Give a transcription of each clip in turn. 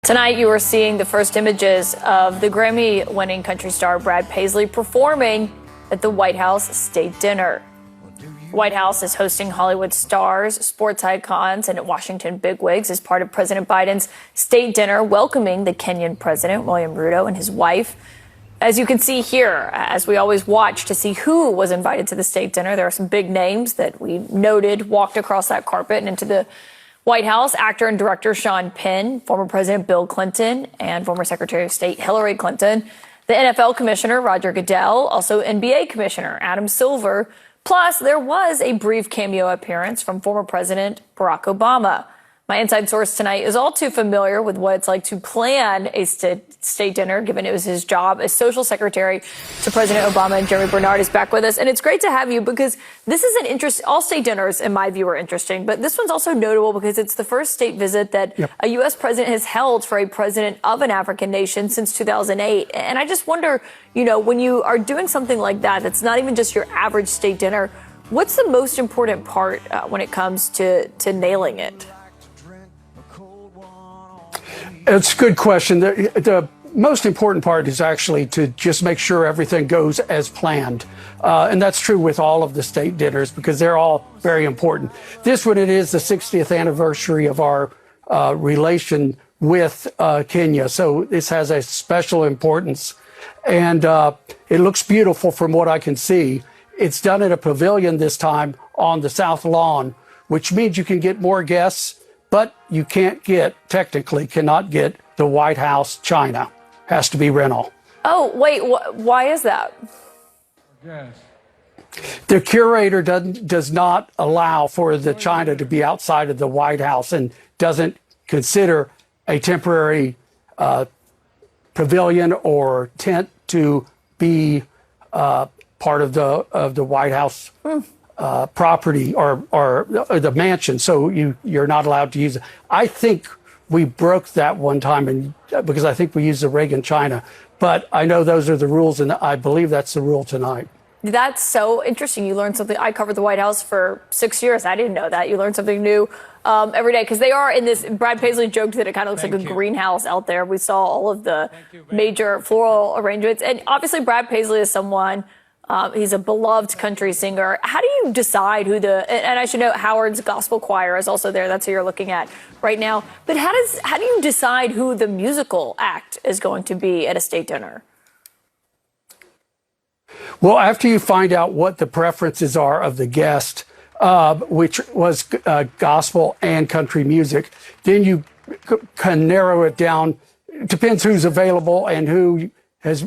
Tonight, you are seeing the first images of the Grammy-winning country star Brad Paisley performing at the White House state dinner. The White House is hosting Hollywood stars, sports icons, and Washington bigwigs as part of President Biden's state dinner, welcoming the Kenyan president, William Ruto, and his wife. As you can see here, as we always watch to see who was invited to the state dinner, there are some big names that we noted walked across that carpet and into the White House. Actor and director Sean Penn, former President Bill Clinton, and former Secretary of State Hillary Clinton, the NFL Commissioner Roger Goodell, also NBA Commissioner Adam Silver. Plus, there was a brief cameo appearance from former President Barack Obama. My inside source tonight is all too familiar with what it's like to plan a state dinner, given it was his job as social secretary to President Obama. And Jeremy Bernard is back with us. And it's great to have you because this is an interesting, all state dinners, in my view, are interesting. But this one's also notable because it's the first state visit that a U.S. president has held for a president of an African nation since 2008. And I just wonder, you know, when you are doing something like that, that's not even just your average state dinner, what's the most important part when it comes to nailing it? It's a good question. The most important part is actually to just make sure everything goes as planned. And that's true with all of the state dinners because they're all very important. This one, it is the 60th anniversary of our relation with Kenya. So this has a special importance. And it looks beautiful from what I can see. It's done in a pavilion this time on the South Lawn, which means you can get more guests. But you technically cannot get the White House China. Has to be rental. Oh, wait, why is that? Yes. The curator does not allow for the China to be outside of the White House and doesn't consider a temporary pavilion or tent to be part of the White House property or the mansion, so you're not allowed to use it. I think we broke that one time, and because I think we used the Reagan China, but I know those are the rules, and I believe that's the rule tonight. That's so interesting. You learned something. I covered the White House for 6 years. I didn't know that. You learn something new every day because they are in this. Brad Paisley joked that it kind of looks like a greenhouse out there. We saw all of the major floral arrangements, and obviously Brad Paisley is someone. He's a beloved country singer. How do you decide who and I should note Howard's gospel choir is also there. That's who you're looking at right now. But how do you decide who the musical act is going to be at a state dinner? Well, after you find out what the preferences are of the guest, which was gospel and country music, then you can narrow it down. It depends who's available and who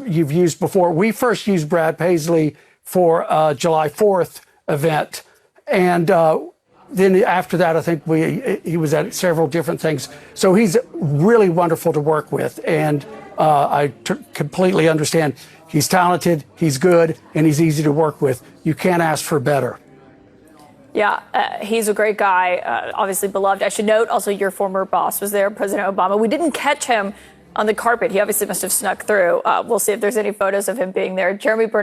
you've used before. We first used Brad Paisley for July 4th event. And then after that, I think he was at several different things. So he's really wonderful to work with. And I completely understand. He's talented, he's good, and he's easy to work with. You can't ask for better. Yeah, he's a great guy, obviously beloved. I should note also your former boss was there, President Obama. We didn't catch him on the carpet. He obviously must have snuck through. We'll see if there's any photos of him being there. Jeremy Bernard.